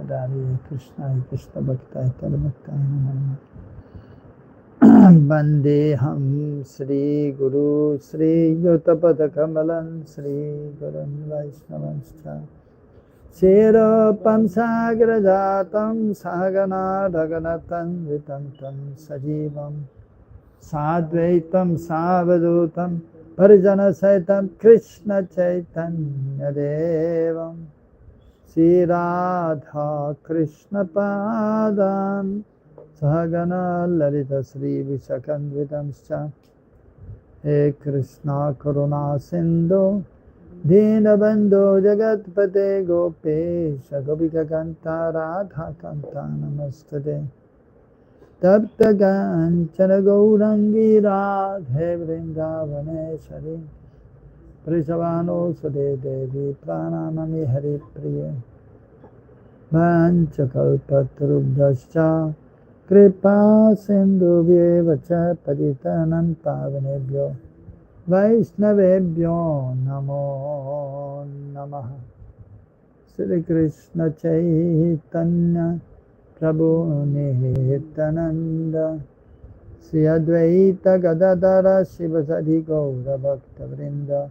Radharani Krishna Krishna Bhakta Bhakta Vandeham Sri Guru Sri Yutapada Kamalam Sri Gurun Vaishnavanscha Sherapam Sagrajatam Sagana Raganatam Vitantam Sajivam Sadvaitam Savadutam Parijana Saitam Krishna Chaitanya Devam Sri Radha Krishna Padam Sahagana Lalita Sri Vishakandvitamscha He Krishna Karuna Sindhu Dinabandhu Jagatpate Gopesha Gopika Kanta Radha Kanta Namastade Tapta Ganchana Gaurangi Radhe Vrindavaneshari Prishavano Sade Devi Pranamami Hari Priye Vanchakalpatarubhascha Kripa Sindhubhyevacha Paditanam Pavanebhyo Vaishnavebhyo Namo Namaha Sri Krishna Chaitanya Prabhu Nityananda Sri Advaita Gadadara Shivasadi Gaura Bhakta Vrinda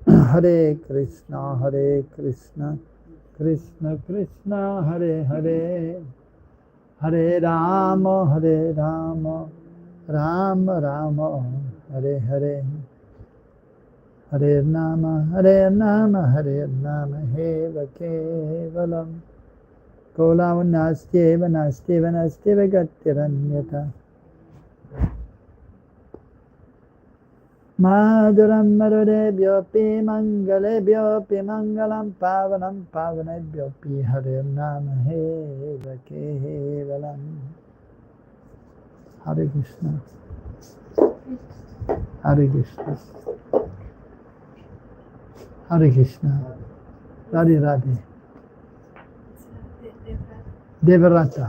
Hare Krishna Krishna Krishna Hare Hare Hare Rama Rama Rama Hare Hare Hare Nama Hare Nama Heva Kevalam Kolam Nastyeva Gatiranyata Madhuram Marudebhyopi Mangalebhyopi Mangalam Pavanebhyopi Hare Nama Heva Kevalam Hare Krishna Hare Krishna Hare Krishna Radhe Radhe Devarata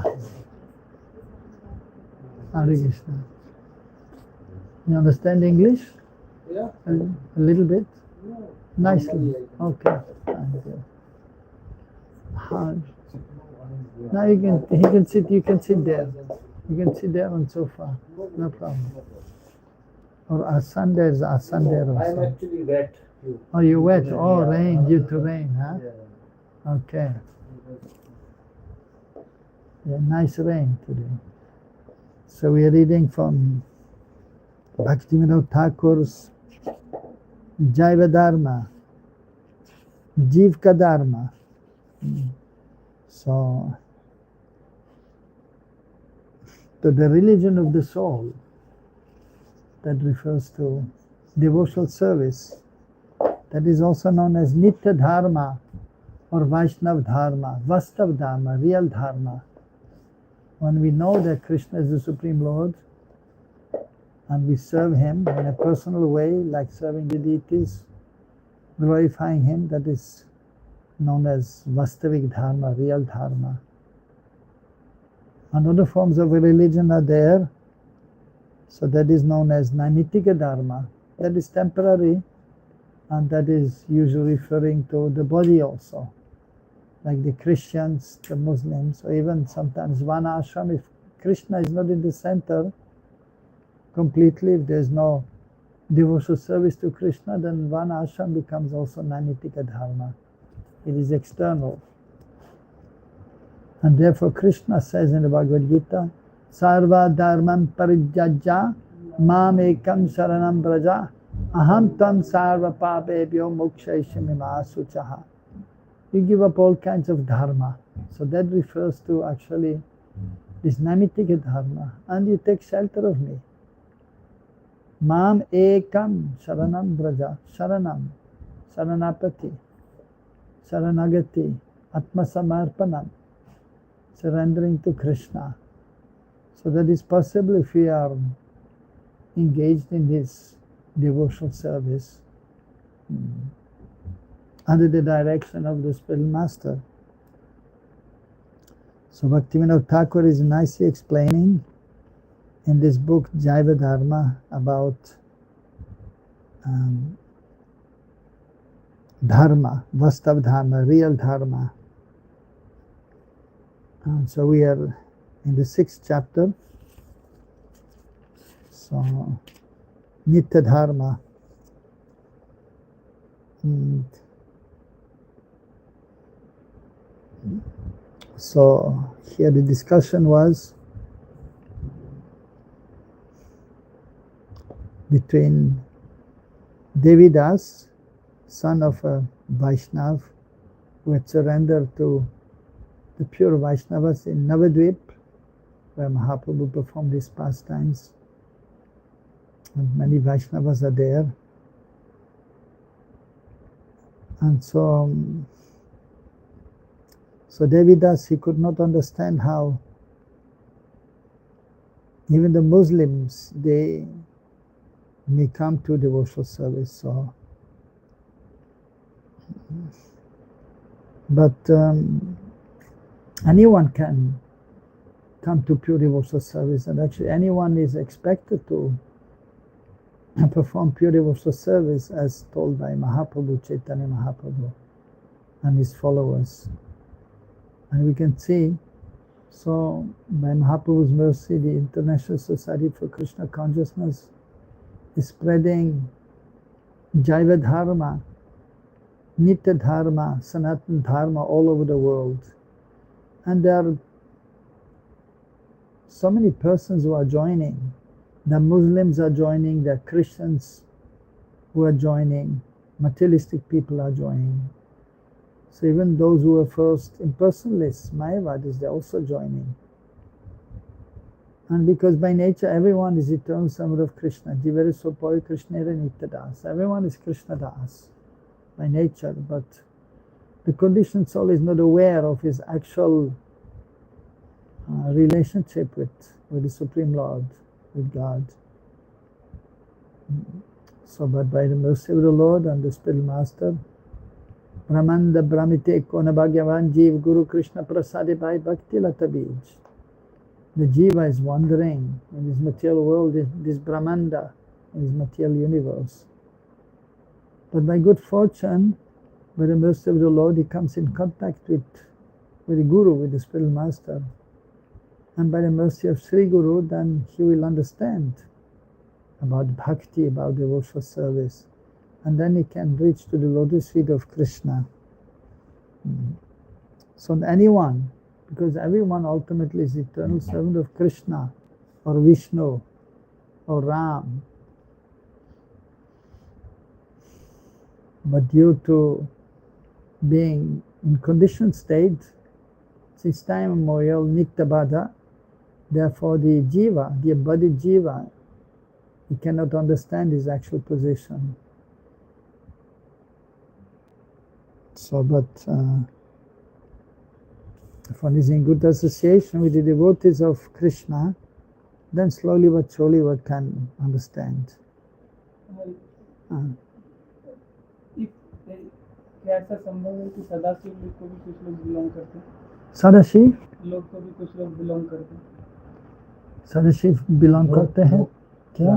Hare Krishna. You understand English? Yeah. A little bit? Nicely. Okay. Thank you. Hard. Now he can sit, you can sit there. You can sit there on sofa. No problem. Or asan there I'm also. actually wet. Oh, you wet? Oh, rain, due to rain, huh? Yeah. Okay. Yeah, nice rain today. So we are reading from Bhaktivinoda Thakur's Jaiva Dharma, Jivka Dharma. So, to the religion of the soul, that refers to devotional service, that is also known as Nitya Dharma or Vaishnav Dharma, Vastav Dharma, real Dharma. When we know that Krishna is the Supreme Lord and we serve Him in a personal way, like serving the deities, glorifying Him, that is known as Vastavik Dharma, real Dharma. And other forms of religion are there, so that is known as Naimitika Dharma, that is temporary, and that is usually referring to the body also. Like the Christians, the Muslims, or even sometimes one ashram, if Krishna is not in the center completely, if there's no devotional service to Krishna, then one ashram becomes also Naimitika Dharma. It is external. And therefore Krishna says in the Bhagavad Gita, Sarva dharman parijajya mam ekam saranam braja aham tam sarva papebhyo mokshayishimima suchaha. You give up all kinds of dharma. So that refers to actually this Naimitika Dharma. And you take shelter of me. Mam ekam sharanam braja. Sharanam. Sharanapati. Sharanagati. Atma samarpanam. Surrendering to Krishna. So that is possible if we are engaged in His devotional service. Under the direction of the spiritual master. So Bhaktivinoda Thakur is nicely explaining in this book Jaiva Dharma about Dharma, Vastav Dharma, real Dharma. And so we are in the 6th chapter. So Nitya Dharma. And so here the discussion was between Devidas, son of a Vaishnav, who had surrendered to the pure Vaishnavas in Navadvip, where Mahaprabhu performed his pastimes. And many Vaishnavas are there. And so Devidas, he could not understand how even the Muslims, they may come to devotional service. So, but anyone can come to pure devotional service, and actually anyone is expected to perform pure devotional service as told by Mahaprabhu, Chaitanya Mahaprabhu and his followers. And we can see, so by Mahaprabhu's mercy, the International Society for Krishna Consciousness is spreading Jaiva Dharma, Nitya Dharma, Sanatana Dharma all over the world. And there are so many persons who are joining. The Muslims are joining, the Christians who are joining, materialistic people are joining. So even those who were first impersonalists, Mayavadis, they're also joining. And because by nature everyone is eternal servant of Krishna, Jivere Sopoi Krishnera Nityadas. Everyone is Krishna Das by nature, but the conditioned soul is not aware of his actual relationship with the Supreme Lord, with God. So, but by the mercy of the Lord and the Spiritual Master, Brahmanda Brahmite Kona Bhagavan Jeev Guru Krishna Prasade Bhai Bhakti Lata Bij. The Jiva is wandering in this material world, this Brahmanda, in this material universe. But by good fortune, by the mercy of the Lord, he comes in contact with the Guru, with the Spiritual Master. And by the mercy of Sri Guru, then he will understand about bhakti, about devotional service. And then he can reach to the lotus feet of Krishna. So anyone, because everyone ultimately is eternal servant of Krishna, or Vishnu, or Ram. But due to being in conditioned state, since time immemorial, Nitya Bada, therefore the Jiva, the embodied Jiva, he cannot understand his actual position. So, but if one is in good association with the devotees of Krishna, then slowly but surely one can understand. क्या ऐसा संभव है कि सदाशिव लोग को भी कुछ लोग बिलोंग करते हैं? सदाशिव लोग को भी कुछ लोग बिलोंग करते हैं? सदाशिव बिलोंग करते हैं क्या?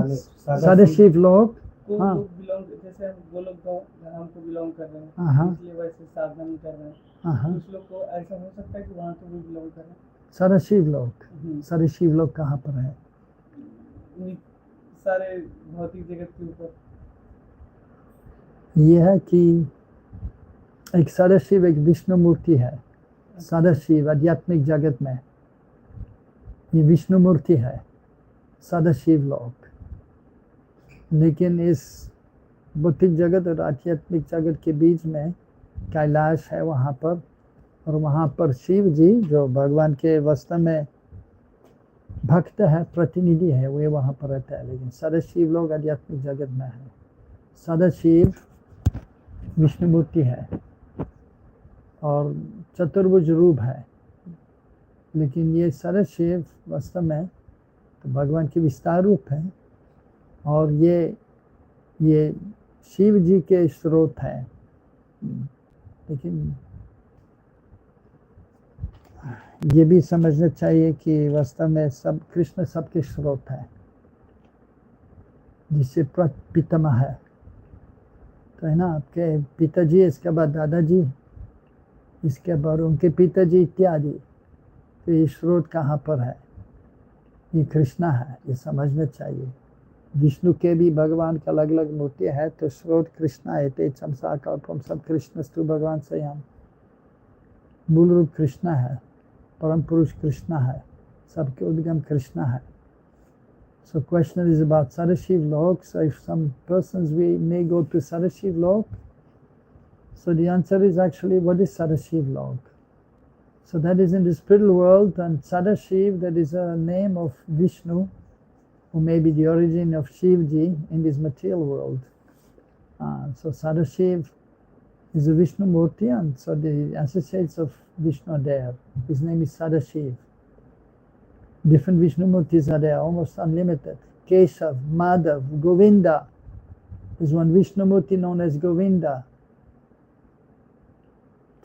सदाशिव लोग हाँ, लोग बिलोंग, जैसे हम वो लोग धाम को बिलोंग कर रहे हैं, इसलिए वैसे साधना नहीं कर रहे हैं। कुछ लोग को ऐसा हो सकता है कि वहाँ को भी बिलोंग कर रहे हैं। सदाशिव लोग कहाँ पर है? सारे भौतिक जगत के ऊपर। यह है कि एक सदाशिव, एक विष्णु मूर्ति है। सदाशिव आध्यात्मिक जगत में ये विष्णु मूर्ति है, सदाशिव लोग। लेकिन इस भौतिक जगत और आध्यात्मिक जगत के बीच में कैलाश है वहाँ पर, और वहाँ पर शिव जी जो भगवान के वास्तव में भक्त है, प्रतिनिधि है, वे वहाँ पर रहते हैं। लेकिन सदाशिव लोग आध्यात्मिक जगत में है। सदाशिव विष्णु मूर्ति है और चतुर्भुज रूप है, लेकिन ये सदाशिव वास्तव में तो भगवान के विस्तार रूप है, और ये शिव जी के स्रोत है। लेकिन ये भी समझना चाहिए कि वास्तव में सब कृष्ण सबके स्रोत है, जिससे पितामह है। तो है ना, आपके पिताजी, इसके बाद दादाजी, इसके बाद उनके पिताजी इत्यादि। तो ये स्रोत कहाँ पर है, ये कृष्णा है, ये समझना चाहिए। विष्णु के भी भगवान का अलग अलग मूर्ति है, तो स्रोत कृष्णा है। ते चमसाकल्पम सब कृष्णस्तु भगवान स्वयं, मूल रूप कृष्णा है, परम पुरुष कृष्णा है, सबके उद्गम कृष्णा है। So question is about Sadashiv Lok. So if some persons we may go to Sadashiv Lok, so the answer is actually what is Sadashiv Lok? So that is in the spiritual world, and Sadashiv, that is a name of Vishnu, who may be the origin of Shivji in this material world. So Sadashiv is a Vishnu Murti, and so the associates of Vishnu are there. His name is Sadashiv. Different Vishnu Murtis are there, almost unlimited. Keshav, Madhav, Govinda. There's one Vishnu Murti known as Govinda.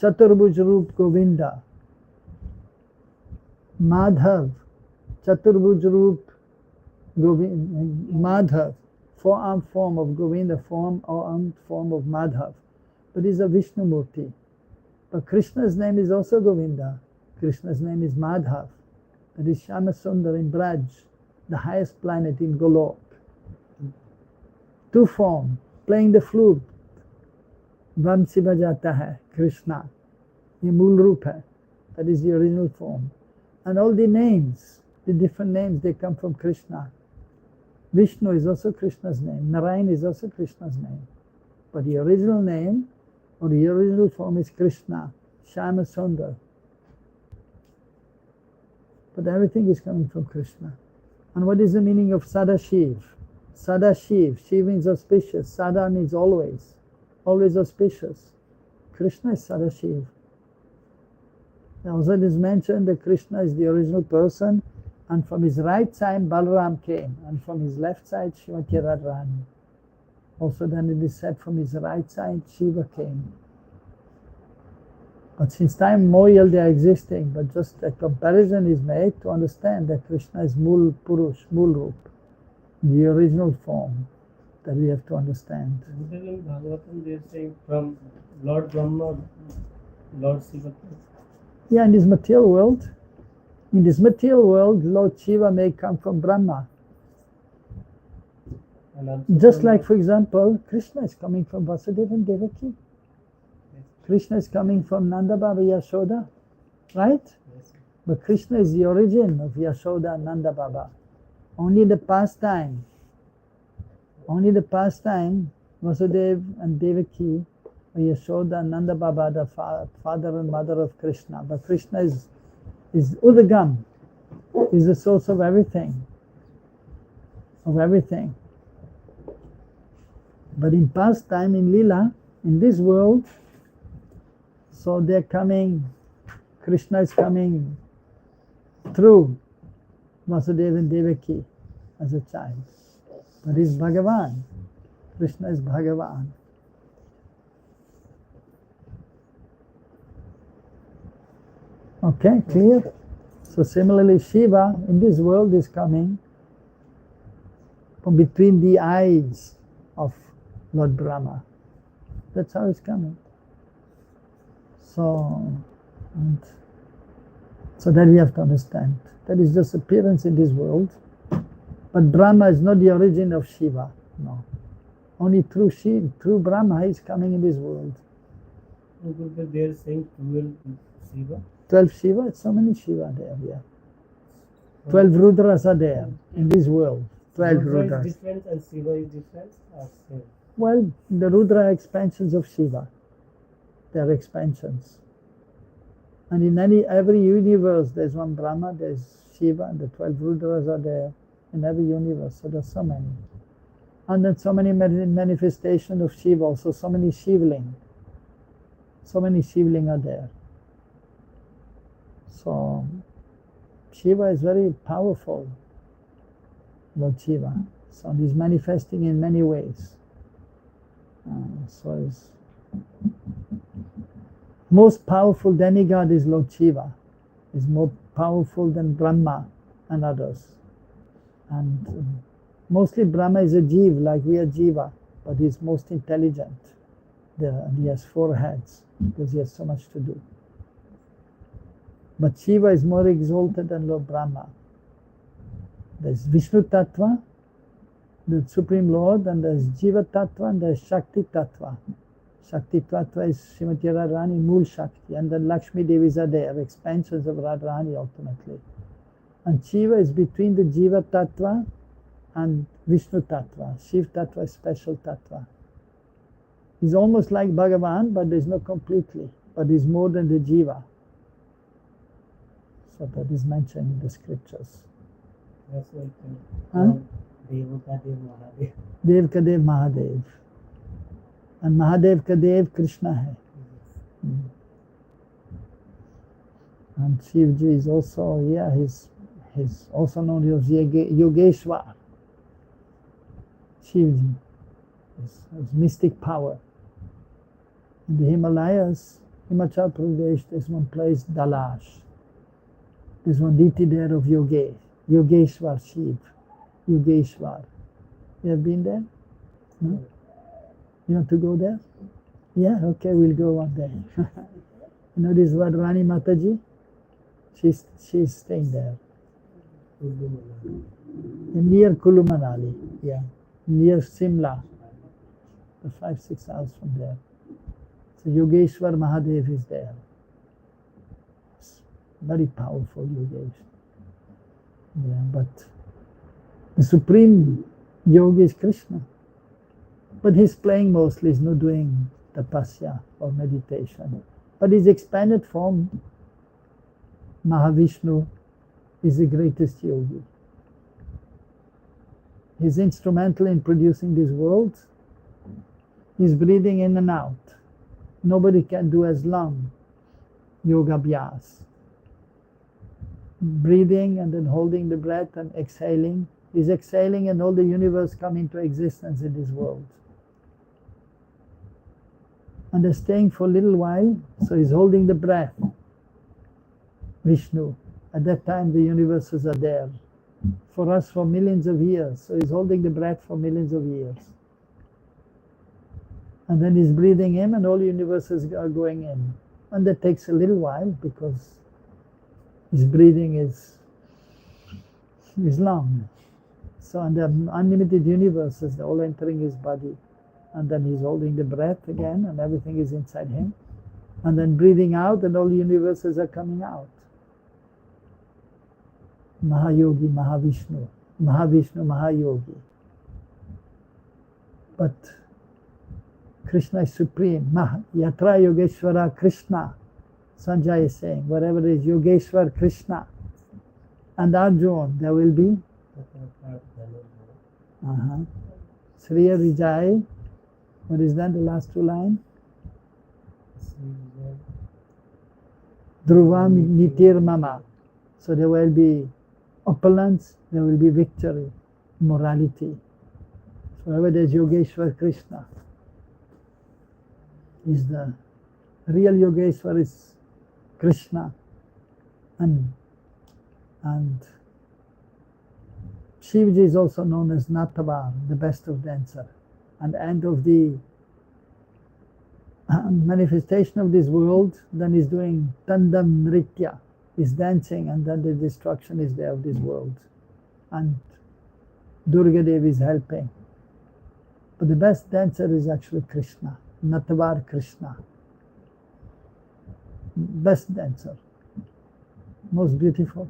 Chaturbhuj Roop Govinda. Madhav, Chaturbhuj Roop Madhav, four-armed form of Govinda, four-armed form of Madhav. But he's a Vishnu Murti. But Krishna's name is also Govinda. Krishna's name is Madhav. That is Shama Sundar in Braj, the highest planet in Golok. Two form, playing the flute. Vamsi bajata hai, Krishna. Ye mool roop hai. That is the original form. And all the names, the different names, they come from Krishna. Vishnu is also Krishna's name. Narayan is also Krishna's name. But the original name, or the original form is Krishna, Shama Sundar. But everything is coming from Krishna. And what is the meaning of Sadashiv? Sadashiv, Shiv means auspicious, Sada means always, always auspicious. Krishna is Sadashiv. Also it is mentioned that Krishna is the original person, and from his right side Balaram came, and from his left side Shrimati Radharani. Also then it is said from his right side Shiva came. But since time immemorial they are existing, but just a comparison is made to understand that Krishna is Mool Purush, Mool Roop, the original form that we have to understand. In Bhagavatam they are saying from Lord Brahma, Lord Shiva. Yeah, in this material world, Lord Shiva may come from Brahma. Just like, for example, Krishna is coming from Vasudeva and Devaki. Krishna is coming from Nanda Baba Yashoda, right? Yes. But Krishna is the origin of Yashoda and Nanda Baba. Only the pastime, Vasudeva and Devaki, Yashoda and Nanda Baba, the father and mother of Krishna. But Krishna is Udagam, is the source of everything. But in past time, in Lila, in this world, so they're coming, Krishna is coming through Vasudeva and Devaki as a child. But he's Bhagavan. Krishna is Bhagavan. Okay, clear? So similarly, Shiva in this world is coming from between the eyes of Lord Brahma. That's how it's coming. So that we have to understand. That is just appearance in this world. But Brahma is not the origin of Shiva. No. Only through Brahma is coming in this world. They are saying 12 Shiva. 12 Shiva, so many Shiva there, yeah. 12 Rudras are there in this world. 12 Rudras. Is different and Shiva is different? Well, the Rudra are expansions of Shiva. They are expansions. And in every universe, there's one Brahma, there's Shiva, and the 12 Rudras are there in every universe. So there's so many. And then so many manifestations of Shiva, also so many Shivling. So many Shivling are there. So Shiva is very powerful, Lord Shiva. So he's manifesting in many ways. So his most powerful demigod is Lord Shiva. He's more powerful than Brahma and others. And mostly Brahma is a Jiva, like we are Jiva, but he's most intelligent. He has 4 heads because he has so much to do. But Shiva is more exalted than Lord Brahma. There's Vishnu Tattva, the Supreme Lord, and there's Jiva Tattva, and there's Shakti Tattva. Shakti Tattva is Srimati Radharani, Mool Shakti, and then Lakshmi Devis are there, expansions of Radharani ultimately. And Shiva is between the Jiva Tattva and Vishnu Tattva. Shiva Tattva is special Tattva. He's almost like Bhagavan, but there's no completely. But he's more than the Jiva. So that is mentioned in the scriptures. That's like Dev ka Dev Mahadev. And Mahadev ka Dev Krishna hai. And Shivji is also, he's also known as Yogeshwar. Shivji has mystic power. In the Himalayas, Himachal Pradesh, there's one place, Dalash. There's one deity there of Yogesh, Yogeshwar Shiv, Yogeshwar. You have been there? No? You want to go there? Yeah, okay, we'll go one day. You know this Radharani Mataji? She's staying there. Near Kulu Manali, yeah. Near Simla. 5-6 hours from there. So Yogeshwar Mahadev is there. Very powerful Yogesh. Yeah, but the supreme yogi is Krishna. But he's playing mostly, he's not doing tapasya or meditation. But his expanded form, Mahavishnu, is the greatest yogi. He's instrumental in producing this world. He's breathing in and out. Nobody can do as long yoga abhyas. Breathing and then holding the breath and exhaling. He's exhaling and all the universe come into existence in this world. And they're staying for a little while, so he's holding the breath. Vishnu. At that time the universes are there. For us for millions of years. So he's holding the breath for millions of years. And then he's breathing in and all universes are going in. And that takes a little while because his breathing is long. So and the unlimited universes, they're all entering his body. And then he's holding the breath again and everything is inside him. And then breathing out and all the universes are coming out. Mahayogi, Mahavishnu, Mahavishnu, Mahayogi. But Krishna is supreme. Yatra Yogeshwara Krishna. Sanjay is saying, wherever is Yogeshwar Krishna. And Arjuna, there will be Sriya Vijay. What is that, the last two lines? Dhruvam Nitir Mama. So there will be opulence, there will be victory, morality. So wherever there's Yogeshwar Krishna, is the real Yogeshwar is Krishna. And Shivji is also known as Natavan, the best of dancer. And end of the manifestation of this world, then he's doing Tandam Nritya. Is dancing and then the destruction is there of this world. And Durga Devi is helping. But the best dancer is actually Krishna, Natavar Krishna. Best dancer. Most beautiful.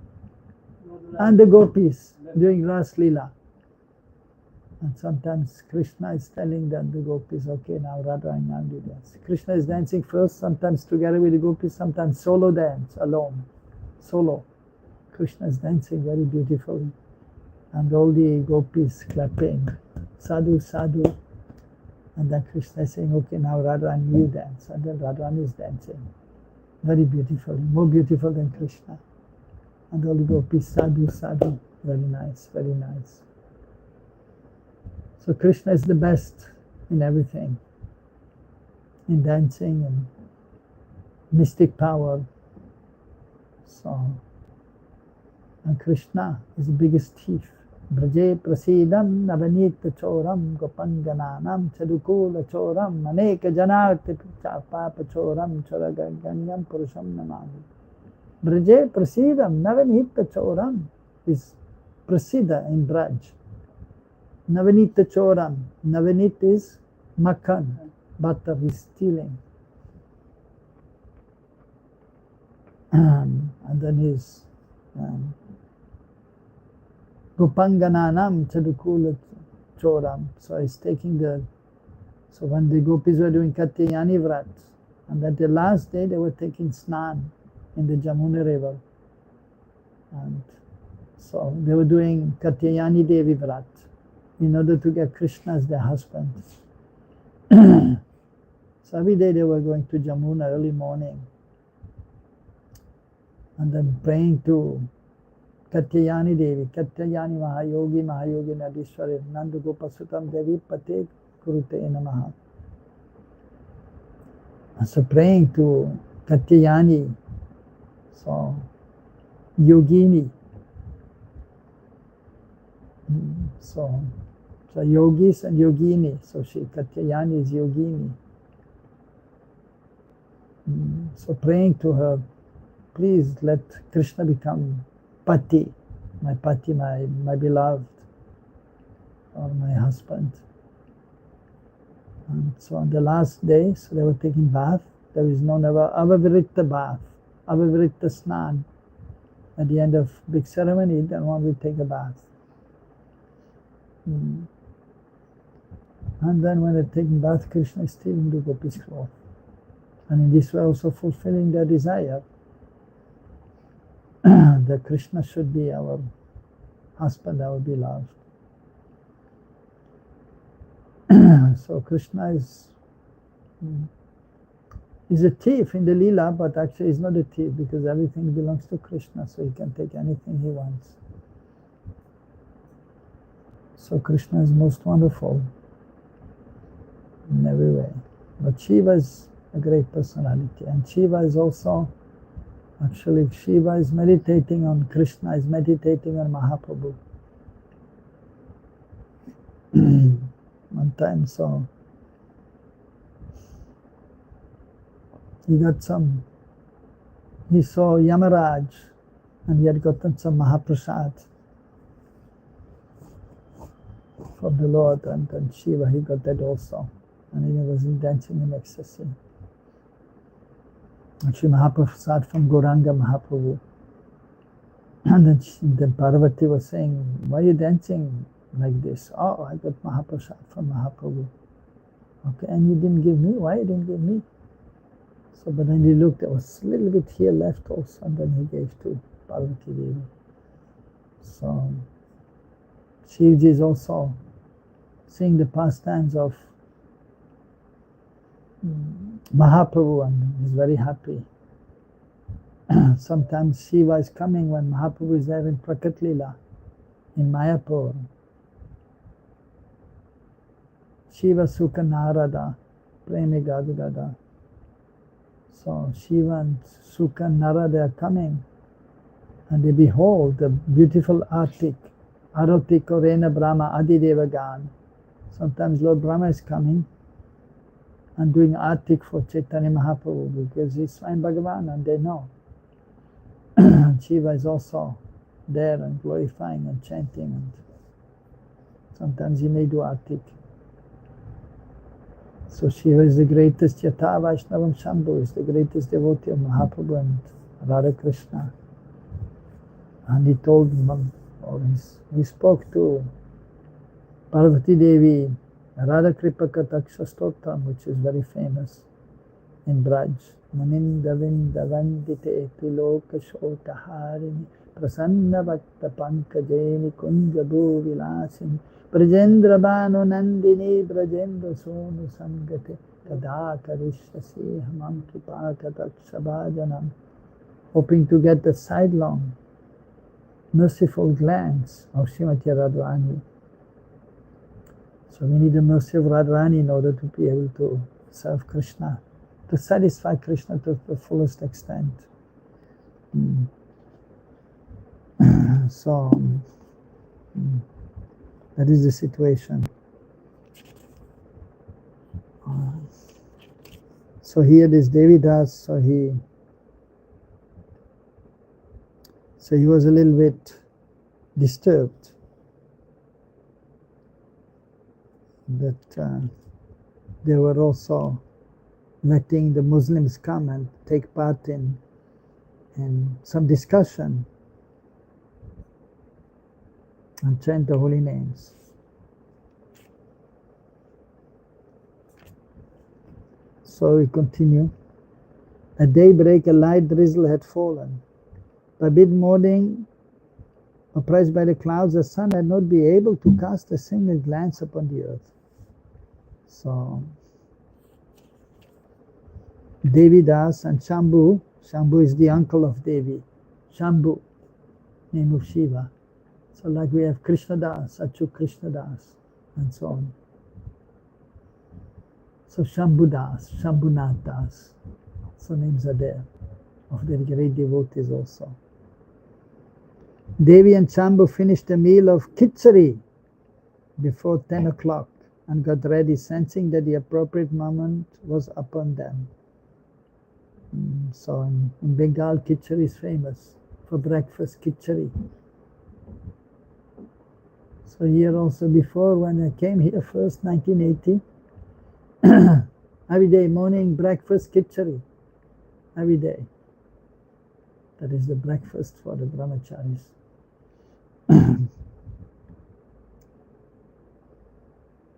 And the gopis doing Ras Leela. And sometimes Krishna is telling them, the gopis, okay, now Radha now do dance. Krishna is dancing first, sometimes together with the gopis, sometimes solo dance, alone. Solo. Krishna is dancing very beautifully. And all the gopis clapping. Sadhu, sadhu. And then Krishna is saying, okay, now Radharani, you dance. And then Radharani is dancing. Very beautifully. More beautiful than Krishna. And all the gopis, sadhu, sadhu. Very nice, very nice. So Krishna is the best in everything. In dancing and mystic power. So, and Krishna is the biggest thief. Braje prasidam navanita choram gopangananam chadukula choram maneka janarti papa choram choraganyam purusham namami. Braje prasidam navanita choram is prasida in Braj. Navanita choram. Navanit is makhan, butter is stealing. And then his Gopangananam Chadukula Choram. So he's taking so when the gopis were doing Katyayani Vrat, and that the last day they were taking Snan in the Jamuna river. And so they were doing Katyayani Devi Vrat in order to get Krishna as their husband. So every day they were going to Jamuna early morning and then praying to Katyayani Devi, Katyayani Mahayogi, Mahayogi Nadishwari, Nandagopasutam Devi Pate Kurute Namaha. And so praying to Katyayani, so Yogini. So yogis and yogini. So Katyayani is yogini. So praying to her, please let Krishna become Pati, my beloved, or my husband. And so on the last day, so they were taking bath. There is no never Avavirita bath, Avavirita Snan. At the end of big ceremony, then one will take a bath. And then when they're taking bath, Krishna is stealing the gopis' cloth. And in this way also fulfilling their desire that Krishna should be our husband, our beloved. So Krishna is a thief in the Leela, but actually he's not a thief because everything belongs to Krishna, so he can take anything he wants. So Krishna is most wonderful in every way. But Shiva is a great personality, and Shiva is also, actually Shiva is meditating on Krishna, is meditating on Mahaprabhu. One time, so he saw Yamaraj, and he had gotten some Mahaprasad from the Lord, and then Shiva, he got that also, and he was dancing in ecstasy. Actually, Mahaprasad from Gauranga Mahaprabhu. And then Parvati was saying, why are you dancing like this? Oh, I got Mahaprasad from Mahaprabhu. Okay, and you didn't give me? Why you didn't give me? So, but then he looked, there was a little bit here left also, and then he gave to Parvati Devi. So, Shivji is also seeing the pastimes of Mahaprabhu, and he's very happy. Sometimes Shiva is coming when Mahaprabhu is there in Prakat Leela, in Mayapur. Shiva Sukha Narada, Preme Gadagada. So Shiva and Sukha and Narada are coming, and they behold the beautiful Arotik Orena Brahma Adideva Gan. Sometimes Lord Brahma is coming and doing Artik for Chaitanya Mahaprabhu because he's Swayam Bhagavan and they know. And Shiva is also there and glorifying and chanting, and sometimes he may do Artik. So Shiva is the greatest Yatha Vaishnavam Shambhu, is the greatest devotee of Mahaprabhu and Radha Krishna. And he told him, he spoke to Parvati Devi, Radha Kripaka Taksha Stotram, which is very famous in Braj. Maninda Vinda Vandite Tiloka Shota Harini Prasanna Bhakta Pankajeni Kunja Bhu Vilasini Brajendra Bhanu Nandini Brajendra Sonu Sangate Tada Karishasi Hamam Kipaka Taksha Bhajanam, hoping to get the sidelong, merciful glance of Srimati Radharani. So we need the mercy of Radharani in order to be able to serve Krishna, to satisfy Krishna to the fullest extent. So that is the situation. So here this Devidas, so he So he was a little bit disturbed that they were also letting the Muslims come and take part in some discussion and chant the holy names. So we continue. At daybreak, a light drizzle had fallen. By mid-morning, oppressed by the clouds, the sun had not been able to cast a single glance upon the earth. So, Devi Das and Shambhu is the uncle of Devi. Shambhu, name of Shiva. So like we have Krishna Das, Achuk Krishna Das, and so on. So Shambhu Das, Shambhunath Das. So names are there of the great devotees also. Devi and Shambhu finished a meal of khichdi before 10 o'clock and got ready, sensing that the appropriate moment was upon them. So in Bengal, khichdi is famous for breakfast, khichdi. So here also, before when I came here first, 1980, every day morning breakfast, khichdi. Every day. That is the breakfast for the brahmacharis.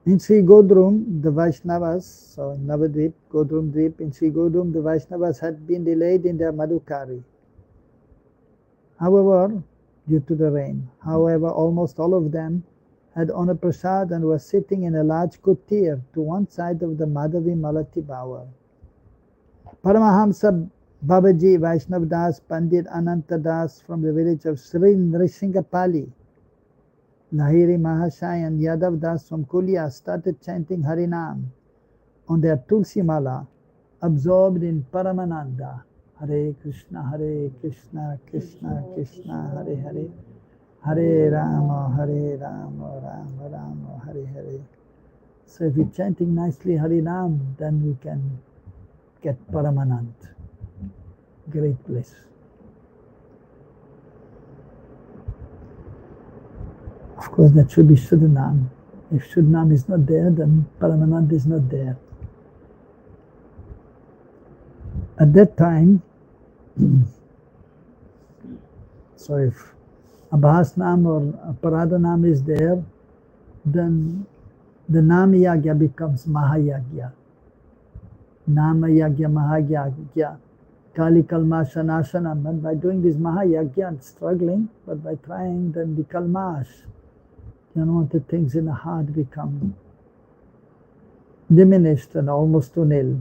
In Sri Godrum, the Vaishnavas, so in Navadvip, Godrum Dvip, in Sri Godrum, the Vaishnavas had been delayed in their Madhukari. However, due to the rain, almost all of them had Ona Prasad and were sitting in a large kutir to one side of the Madhavi Malati Bower. Paramahamsa Babaji Vaishnav Das Pandit Ananta Das from the village of Sri Nrisingapali, Lahiri Mahashai and Yadav Das from Kulia started chanting Harinam on their Tulsi Mala, absorbed in Paramananda. Hare Krishna, Krishna Krishna, Hare Hare, Hare Rama, Rama Rama, Hare Hare. So if you're chanting nicely Harinam, then we can get Paramanand. Great bliss. Of course, that should be Shuddhanam. If Shuddhanam is not there, then Paramanand is not there. At that time, so if Abhasnam or Paradhanam is there, then the Nama Yagya becomes Mahayagya. Nama Yagya, Mahayagya. Kali Kalmasha Nashanam. And by doing this Mahayagya and struggling, but by trying, then the Kalmash, the unwanted things in the heart become diminished and almost to nil.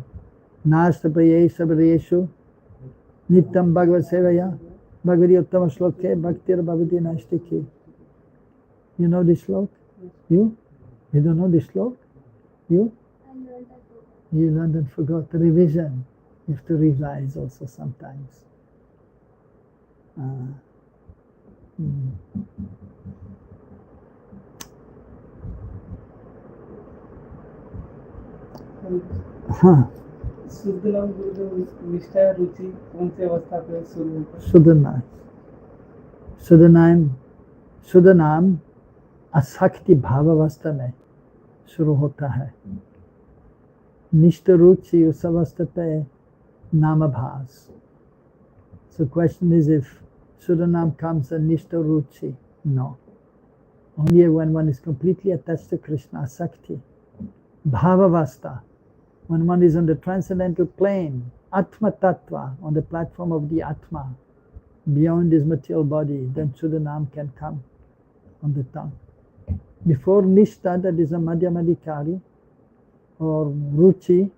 Nashta Prayesha Prayeshu Nityam Bhagavad Sevaya Bhagavati Uttama Shloke Bhaktir Bhavati Nashtiki. You know this slok? You? You don't know this slok? You? You learned and forgot. The revision. You have to revise also sometimes. शुद्धनाम गुरुदेव निष्ठा रुचि कौन से अवस्था पे शुरू होता है? शुद्धनाम असक्ति भाव अवस्था में शुरू होता है. निष्ठ रुचि उस अवस्था पे नामाभास. So question is, if Shuddhanam comes a Nishta Ruchi? No. Only when one is completely attached to Krishna, Sakti. Bhavavasta. When one is on the transcendental plane, Atma Tattva, on the platform of the Atma, beyond this material body, then Shuddhanam can come on the tongue. Before Nishta, that is a Madhyamadikari, or Ruchi,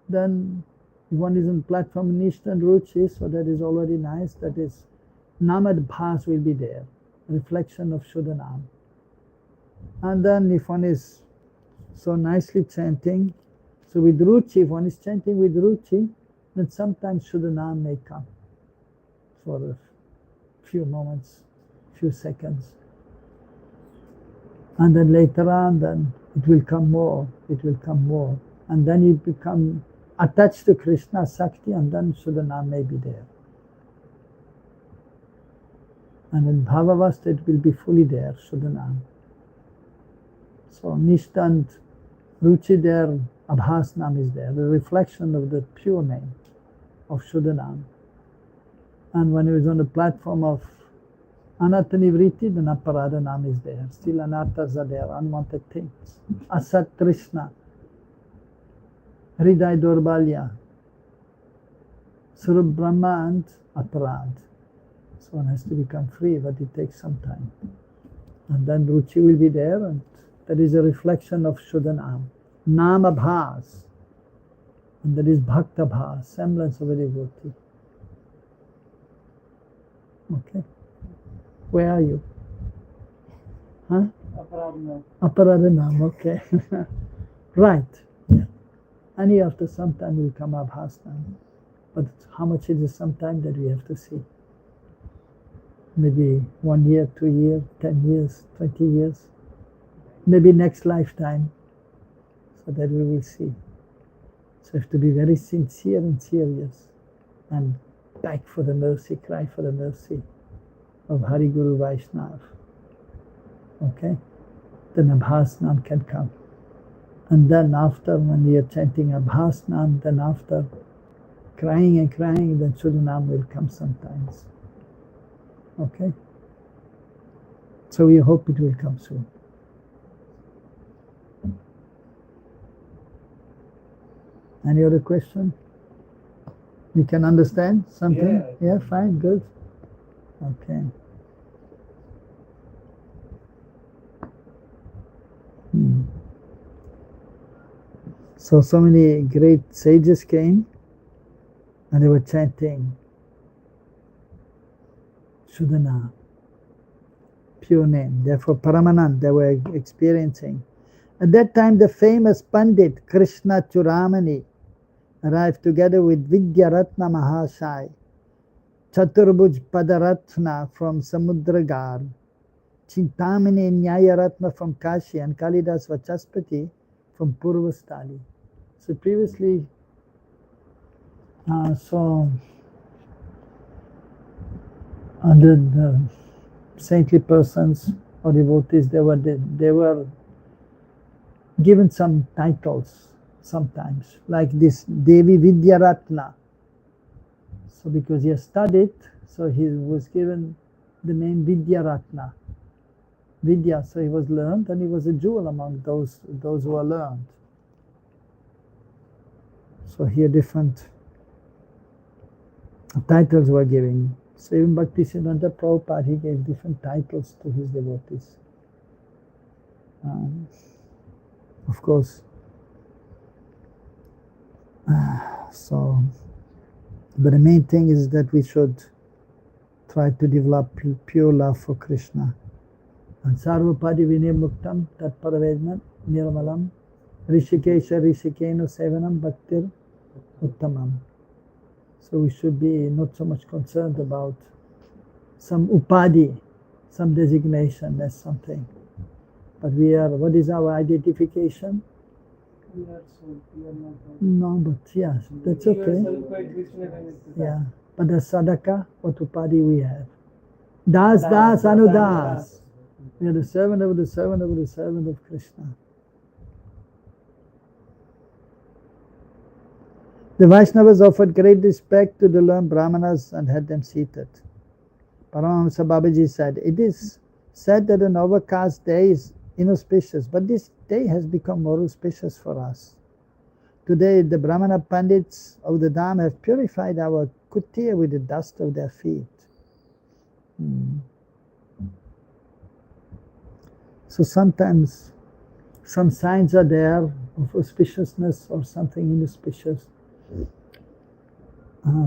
then one is on the platform Nishta and Ruchi, so that is already nice. That is, Namad Bhas will be there, reflection of Shuddhanam. And then if one is so nicely chanting, so with Ruchi, if one is chanting with Ruchi, then sometimes Shuddhanam may come for a few moments, few seconds. And then later on, then it will come more, and then you become attached to Krishna, Sakti, and then Shuddhanam may be there. And in Bhavavastha it will be fully there, Shuddhanam. So Nishtha and Ruchi there, Abhasnam is there, the reflection of the pure name of Shuddhanam. And when he was on the platform of Anatta Nivriti, then Aparadhanam is there. Still anarthas are there, unwanted things. Asat Trishna, Hriday Durbalya, Surup Brahma and Aparad. So one has to become free, but it takes some time. And then Ruchi will be there, and that is a reflection of Shuddhanam. Nama Bhas, and that is Bhakta Bhas, semblance of a devotee. Okay. Where are you? Huh? Aparadhanam, okay. Right. Yeah. And after some time will come Abhasnam. But how much it is some time that we have to see. Maybe 1 year, 2 years, 10 years, 20 years. Maybe next lifetime. So that we will see. So we have to be very sincere and serious. And beg for the mercy, cry for the mercy of Hari Guru Vaishnav. Okay? Then Abhasnam can come. And then after, when we are chanting Abhasnam, then after crying and crying, then Shuddhanam will come sometimes. Okay? So we hope it will come soon. Any other question? You can understand something? Yeah, fine, good. Okay. So many great sages came and they were chanting Shuddhana, pure name. Therefore, Paramanand, they were experiencing. At that time, the famous Pandit Krishna Churamani arrived together with Vidyaratna Mahashai, Chaturbuj Padaratna from Samudragar, Chintamani Nyayaratna from Kashi, and Kalidas Vachaspati from Purvastali. So previously, under the saintly persons or devotees, they were given some titles sometimes, like this Devi Vidyaratna. So because he has studied, so he was given the name Vidyaratna. Vidya, so he was learned, and he was a jewel among those who are learned. So here different titles were given. So even Bhaktisiddhanta Prabhupada, he gave different titles to his devotees. Of course, but the main thing is that we should try to develop pure love for Krishna. And Sarvapadi Vinay Muktam Tat Paravedna Nirmalam Rishikesha Rishikeno Sevanam Bhaktir Uttamam. So we should be not so much concerned about some upadi, some designation as something. But we are, what is our identification? We are soul, we are not body. No, but yes, that's okay. Yeah, but the sadhaka, what upadi we have? Das, Anudas. We are the servant of the servant of the servant of Krishna. The Vaishnavas offered great respect to the learned Brahmanas and had them seated. Paramahamsa Babaji said, it is said that an overcast day is inauspicious, but this day has become more auspicious for us. Today, the Brahmana Pandits of the Dham have purified our kutir with the dust of their feet. So sometimes some signs are there of auspiciousness or something inauspicious.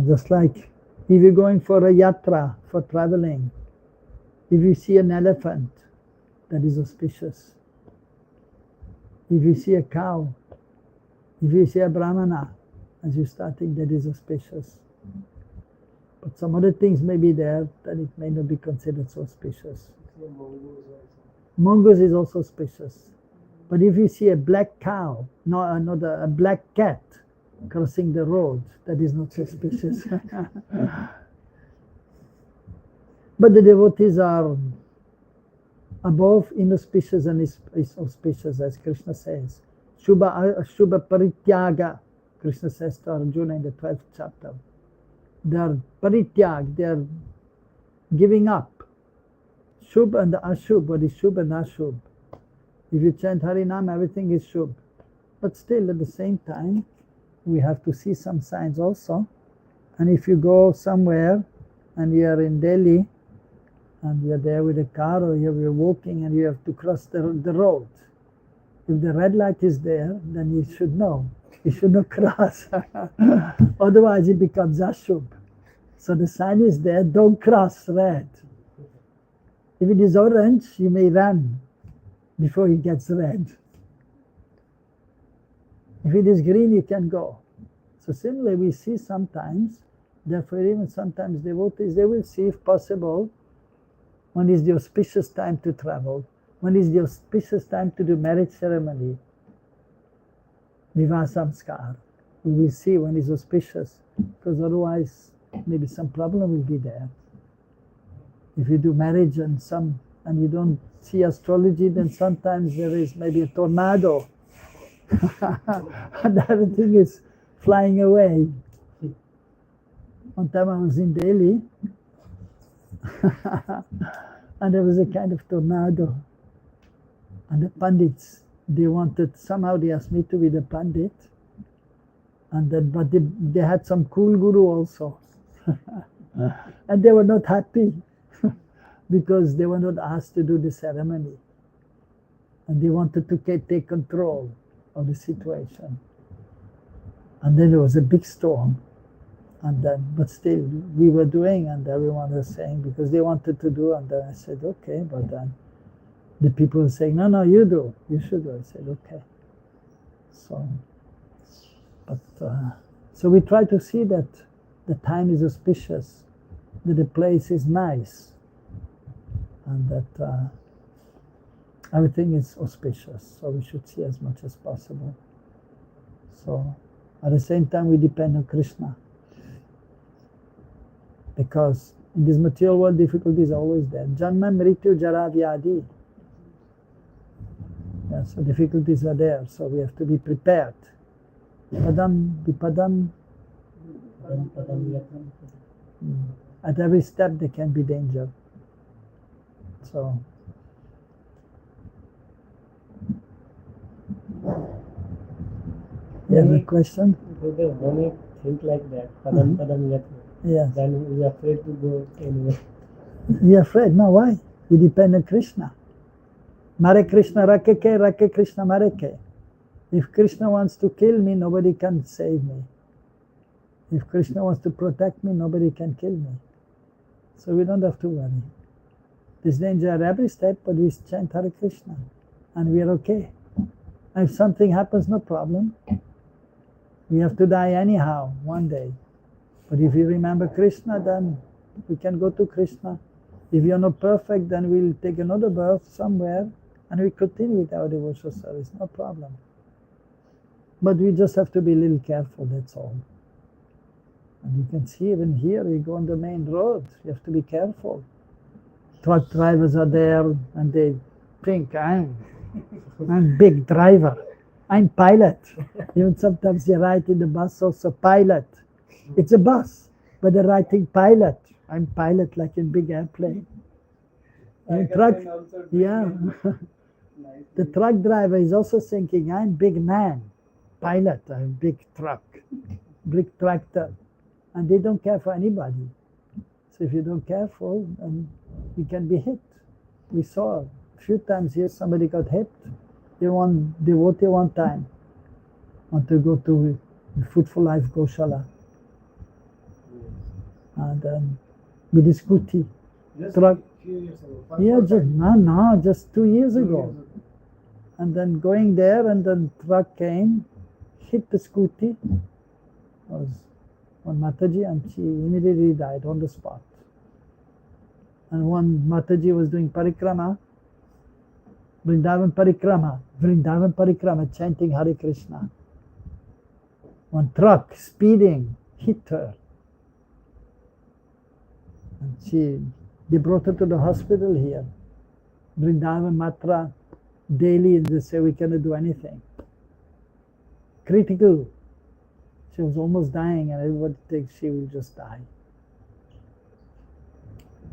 Just like if you're going for a yatra, for traveling, if you see an elephant, that is auspicious. If you see a cow, if you see a brahmana, as you're starting, that is auspicious. But some other things may be there that it may not be considered so auspicious. Mongoose is also auspicious. But if you see a black cow, not a black cat crossing the road, that is not suspicious. But the devotees are above inauspicious and auspicious, as Krishna says. Shubha parityaga, Krishna says to Arjuna in the 12th chapter. They are parityag, they are giving up. Shubh and Ashubh, what is Shubh and Ashubh? If you chant Harinam, everything is Shubh. But still, at the same time, we have to see some signs also. And if you go somewhere and you are in Delhi and you are there with a car or you're walking and you have to cross the road, if the red light is there, then you should know. You should not cross. Otherwise, it becomes Ashubh. So the sign is there, don't cross red. If it is orange, you may run before it gets red. If it is green, you can go. So similarly, we see sometimes, therefore even sometimes devotees, they will see if possible, when is the auspicious time to travel, when is the auspicious time to do marriage ceremony, Vivaha Samskar. We will see when is auspicious, because otherwise maybe some problem will be there. If you do marriage and you don't see astrology, then sometimes there is maybe a tornado and everything is flying away. One time I was in Delhi and there was a kind of tornado, and the pandits, somehow they asked me to be the pandit, but they had some cool guru also and they were not happy because they were not asked to do the ceremony and they wanted to take control of the situation. And then there was a big storm, but still we were doing, and everyone was saying, because they wanted to do, and then I said, okay, but then the people were saying, no, you do, you should do. I said, okay. So we try to see that the time is auspicious, that the place is nice, and that everything is auspicious, so we should see as much as possible. So at the same time we depend on Krishna, because in this material world difficulties are always there. Janma, Mrityu, Jara, Vyadi. Yeah, so difficulties are there, so we have to be prepared. Padam, Vipadam. At every step there can be danger. So you have a question? When we think like that, padam yatra, yes, then we are afraid to go anywhere. We are afraid? No, why? We depend on Krishna. Mare Krishna rakeke, rake Krishna mareke. If Krishna wants to kill me, nobody can save me. If Krishna wants to protect me, nobody can kill me. So we don't have to worry. There's danger at every step, but we chant Hare Krishna and we are okay. And if something happens, no problem. We have to die anyhow, one day. But if you remember Krishna, then we can go to Krishna. If you're not perfect, then we'll take another birth somewhere and we continue with our devotional service, no problem. But we just have to be a little careful, that's all. And you can see even here, you go on the main road, you have to be careful. Truck drivers are there and they think, I'm big driver, I'm pilot. Even sometimes you write in the bus also pilot. It's a bus, but they're writing pilot. I'm pilot like in big airplane. And truck, yeah. The truck driver is also thinking, I'm big man, pilot, I'm big truck, big tractor. And they don't care for anybody. So if you don't careful, then you can be hit. We saw a few times here somebody got hit. One devotee one time want to go to the Food for Life Goshala. And then with his scooty. Just truck. a few years ago. Yeah, just 2 years ago. And then going there, and then truck came, hit the scooty. Was one Mataji, and she immediately died on the spot. And one Mataji was doing parikrama, Vrindavan parikrama, chanting Hare Krishna. One truck speeding hit her. And she They brought her to the hospital here. Vrindavan, Matra, daily, and they say we cannot do anything. Critical. She was almost dying, and everybody thinks she will just die.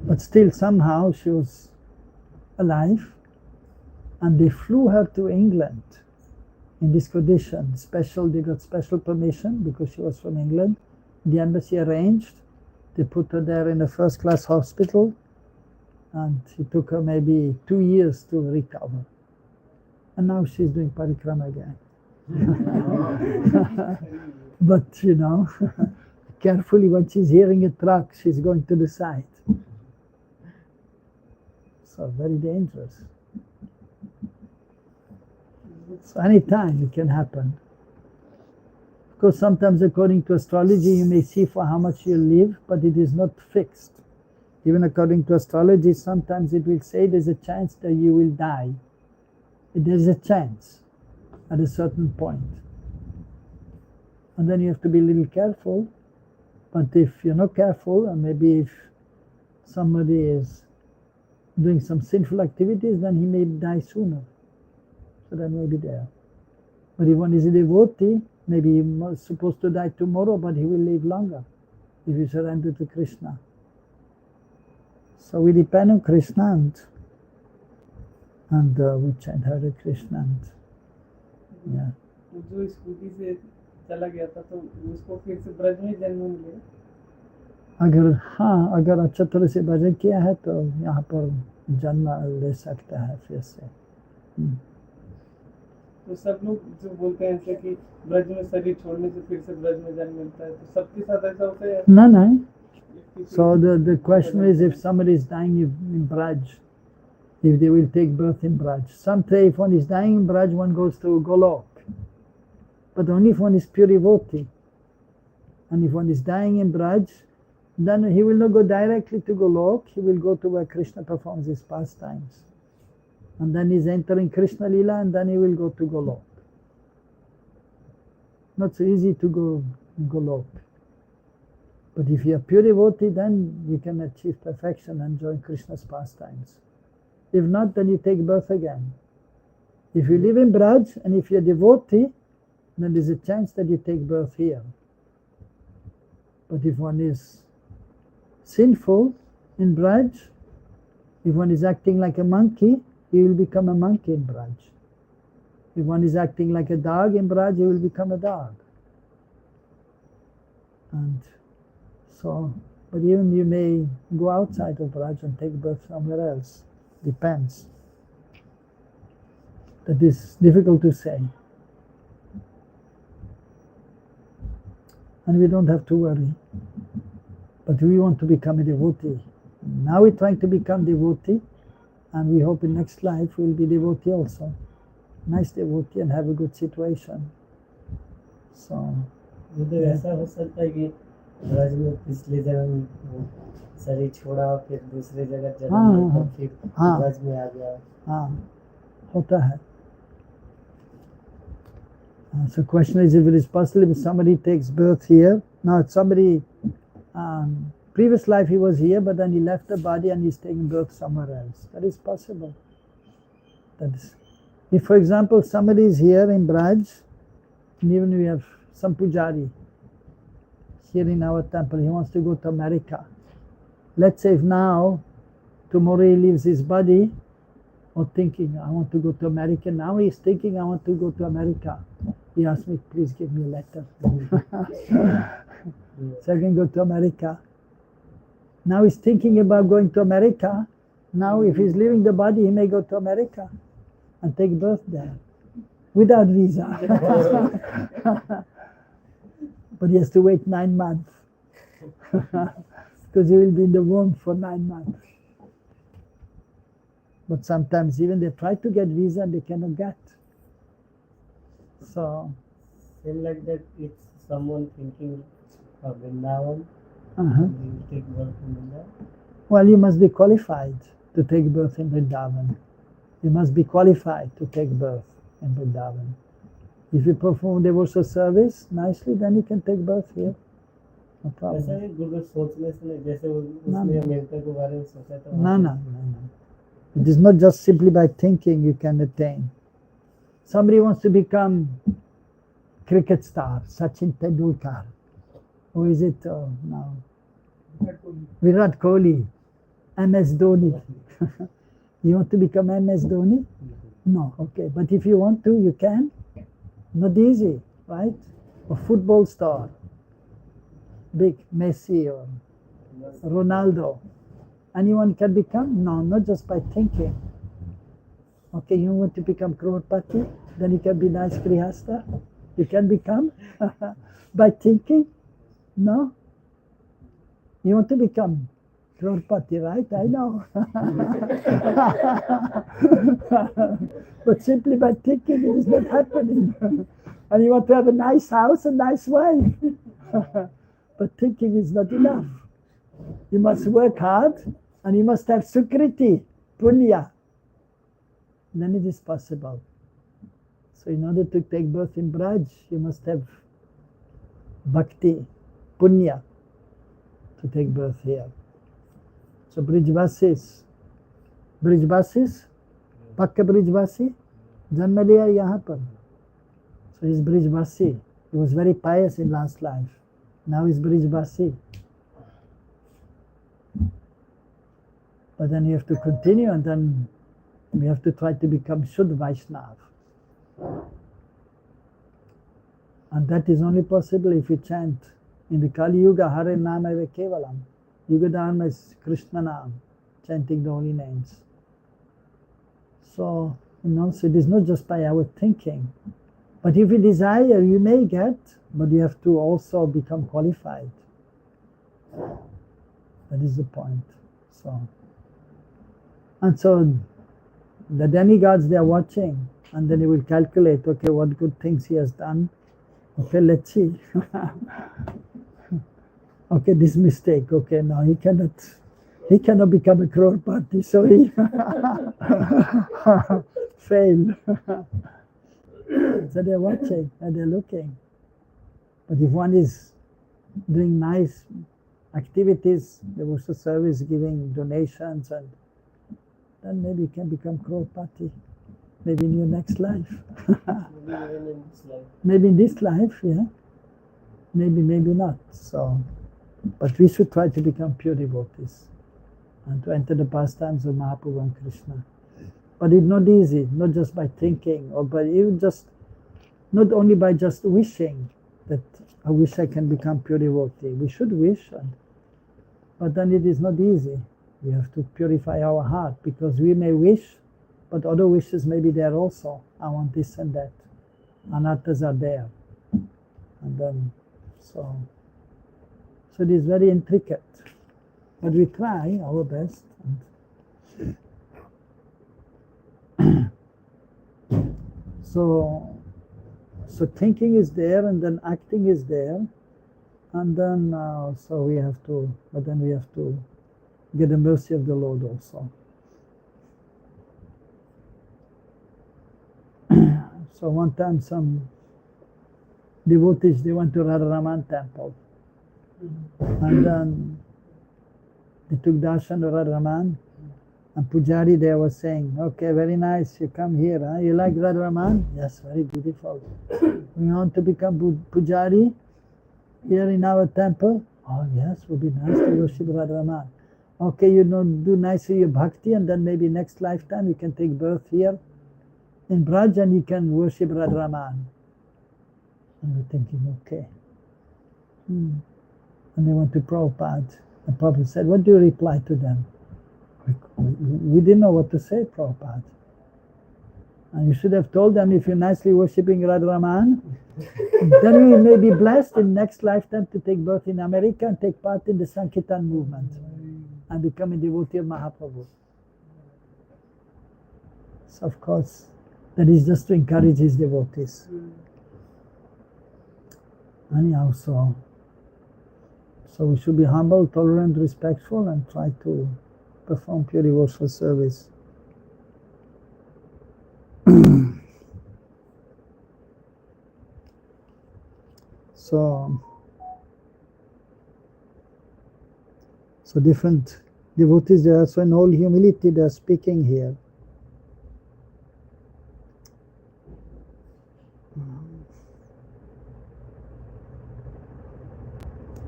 But still, somehow, she was alive, and they flew her to England in this condition. They got special permission because she was from England. The embassy arranged. They put her there in a first-class hospital, and it took her maybe 2 years to recover. And now she's doing parikrama again. But carefully, when she's hearing a truck, she's going to the side. So very dangerous. So anytime it can happen. Of course, sometimes according to astrology, you may see for how much you'll live, but it is not fixed. Even according to astrology, sometimes it will say there's a chance that you will die. There's a chance at a certain point. And then you have to be a little careful. But if you're not careful, and maybe if somebody is doing some sinful activities, then he may die sooner. So that may be there. But if one is a devotee, maybe he's supposed to die tomorrow, but he will live longer if you surrender to Krishna. So we depend on Krishna, and we chant Hare Krishna. Yeah. जो scooty से चला गया था तो उसको फिर से ब्रज में जन्म मिलेगा? अगर अच्छा तरह से भजन किया है तो यहाँ पर जन्म ले सकता है फिर से. तो सब लोग जो बोलते हैं ऐसे कि ब्रज में शरीर छोड़ने से फिर से ब्रज में जन्म मिलता है, तो सबके साथ ऐसा होता है? No. So the question is, if somebody is dying in Braj, if they will take birth in Braj. Some say if one is dying in Braj, one goes to Golok. But only if one is pure devotee. And if one is dying in Braj, then he will not go directly to Golok, he will go to where Krishna performs his pastimes. And then he's entering Krishna Lila, and then he will go to Golok. Not so easy to go Golok. But if you are pure devotee, then you can achieve perfection and join Krishna's pastimes. If not, then you take birth again. If you live in Braj, and if you are devotee, then there's a chance that you take birth here. But if one is sinful in Braj, if one is acting like a monkey, he will become a monkey in Braj. If one is acting like a dog in Braj, he will become a dog. And so, but even you may go outside of Braj and take birth somewhere else. Depends. That is difficult to say. And we don't have to worry. But we want to become a devotee. Now we're trying to become devotee, and we hope in next life we'll be devotee also. Nice devotee and have a good situation. So, ऐसा हो सकता है कि ब्रज में पिछले जन्म शरीर छोड़ा, फिर दूसरे जगह जन्म, फिर ब्रज में आ गया. होता है. So question is, if it is possible, if somebody takes birth here. Now somebody, previous life he was here, but then he left the body and he's taking birth somewhere else. That is possible. That is, if for example somebody is here in Braj, and even we have some pujari here in our temple, he wants to go to America. Let's say if now, tomorrow he leaves his body, or thinking, I want to go to America. Now he's thinking, I want to go to America. He asked me, please give me a letter. So I can go to America. Now he's thinking about going to America. Now if he's leaving the body, he may go to America and take birth there without visa. But he has to wait 9 months. Because he will be in the womb for 9 months. But sometimes even they try to get visa and they cannot get. So, same like that, if someone thinking of Vrindavan, he will take birth in Vrindavan. Well, you must be qualified to take birth in Vrindavan. You must be qualified to take birth in Vrindavan. If you perform devotional service nicely, then you can take birth here. no problem. ऐसा नहीं गुरु सोचने से नहीं, जैसे उसने America के बारे में सोचा था। No. It is not just simply by thinking you can attain. Somebody wants to become cricket star, Sachin Tendulkar. Who is it now? Virat Kohli, MS Dhoni. You want to become MS Dhoni? No, okay. But if you want to, you can. Not easy, right? A football star, big Messi or Ronaldo. Anyone can become? No, not just by thinking. Okay, you want to become crorepati? Then you can be nice grihasta? You can become? By thinking? No? You want to become crorepati, right? I know. But simply by thinking it is not happening. And you want to have a nice house, a nice wife. But thinking is not enough. You must work hard and you must have sukriti, punya. Then it is possible. So in order to take birth in Braj, you must have bhakti, punya, to take birth here. So Brijvasis, Pakka Brijvasi, Janma liya yahan par. So he's Brijvasi. He was very pious in last life. Now he's Brijvasi. But then you have to continue, and then we have to try to become Shuddha Vaishnav. And that is only possible if you chant in the Kali Yuga, Hare Nama Eva Kevalam. Yuga Dharma is Krishna Nam, chanting the holy names. So, so it is not just by our thinking. But if you desire, you may get, but you have to also become qualified. That is the point. And so the demigods, they are watching, and then he will calculate, okay, what good things he has done. Okay, let's see. Okay, this mistake. Okay, no, he cannot become a crorepati, so he failed. So they're watching and they're looking. But if one is doing nice activities, devotional service, giving donations, and then maybe you can become crorepati. Maybe in your next life. Maybe in this life, yeah. Maybe not. So, but we should try to become pure devotees and to enter the pastimes of Mahaprabhu and Krishna. But it's not easy, not just by thinking, or by even just, not only by just wishing that I wish I can become pure devotee. We should wish, but then it is not easy. We have to purify our heart, because we may wish, but other wishes may be there also. I want this and that. Anarthas are there. And then, so it is very intricate. But we try our best. So thinking is there, and then acting is there. And then, so we have to, but then we have to get the mercy of the Lord also. So one time some devotees, they went to Radharaman temple. And then they took darshan of Radharaman. And Pujari there was saying, okay, very nice, you come here. Huh? You like Radharaman? Yes, very beautiful. You want to become Pujari here in our temple? Oh yes, it would be nice to worship Radharaman. Okay, you do nicely your bhakti, and then maybe next lifetime you can take birth here in Braj and you can worship Radharaman. And we're thinking, okay. And they went to Prabhupada. And Prabhupada said, what do you reply to them? We didn't know what to say, Prabhupada. And you should have told them, if you're nicely worshipping Radharaman, then we may be blessed in next lifetime to take birth in America and take part in the Sankirtan movement and become a devotee of Mahaprabhu. So of course, that is just to encourage his devotees. Anyhow, so we should be humble, tolerant, respectful, and try to perform pure devotional service. So So different devotees, they are so in all humility they are speaking here.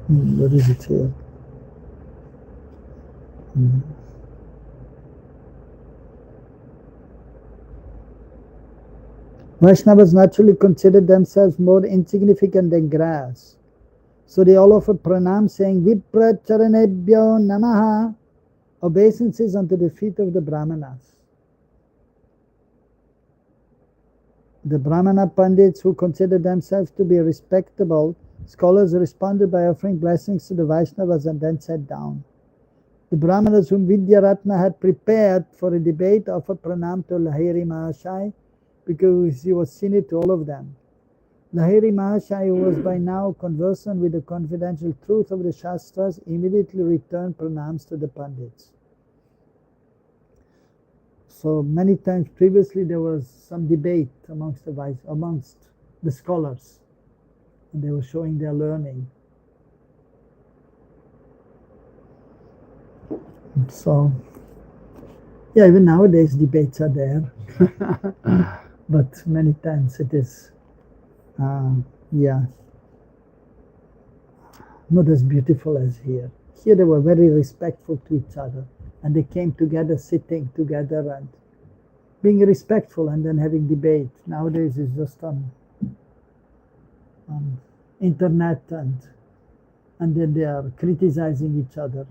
What is it here? Vaishnavas naturally consider themselves more insignificant than grass. So they all offer pranam saying Vipra Charanebhyo Namaha, obeisances unto the feet of the Brahmanas. The Brahmana Pandits who consider themselves to be respectable scholars responded by offering blessings to the Vaishnavas and then sat down. The Brahmanas whom Vidyaratna had prepared for a debate offered pranam to Lahiri Mahashai because he was senior to all of them. Lahiri Mahashai, who was by now conversant with the confidential truth of the Shastras, immediately returned pranams to the Pandits. So many times previously there was some debate amongst the scholars, and they were showing their learning. So, yeah, even nowadays debates are there, but many times it is, not as beautiful as here. Here they were very respectful to each other, and they came together, sitting together and being respectful and then having debate. Nowadays it's just on internet and then they are criticizing each other.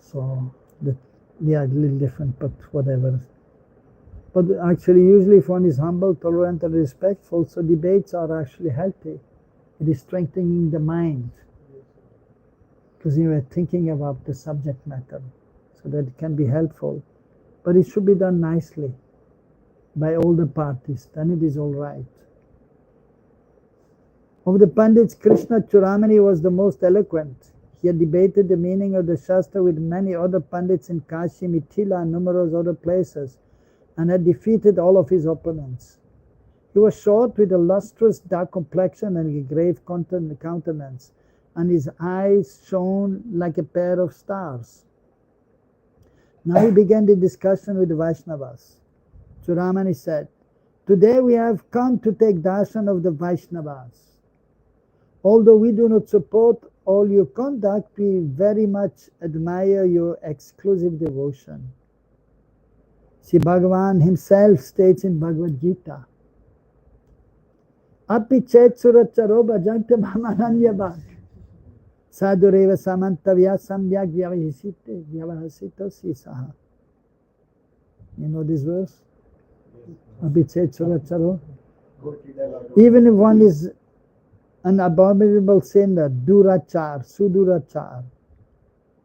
So, a little different, but whatever. But actually, usually if one is humble, tolerant and respectful, so debates are actually healthy. It is strengthening the mind, because you are thinking about the subject matter, so that it can be helpful. But it should be done nicely by all the parties, then it is all right. Of the Pandits, Krishna Churamani was the most eloquent. He had debated the meaning of the Shastra with many other Pandits in Kashi, Mithila, and numerous other places, and had defeated all of his opponents. He was short with a lustrous dark complexion and a grave countenance, and his eyes shone like a pair of stars. Now he began the discussion with the Vaishnavas. Churamani said, "Today we have come to take darshan of the Vaishnavas. Although we do not support all your conduct, we very much admire your exclusive devotion." See, Bhagavan himself states in Bhagavad Gita, "Api chet suracharo bhajante mamananyabhak sadhureva samantavya samyak vyavahasito sisaha." You know this verse? Api chet suracharo. Even if one is an abominable sinner, durachar, sudurachar.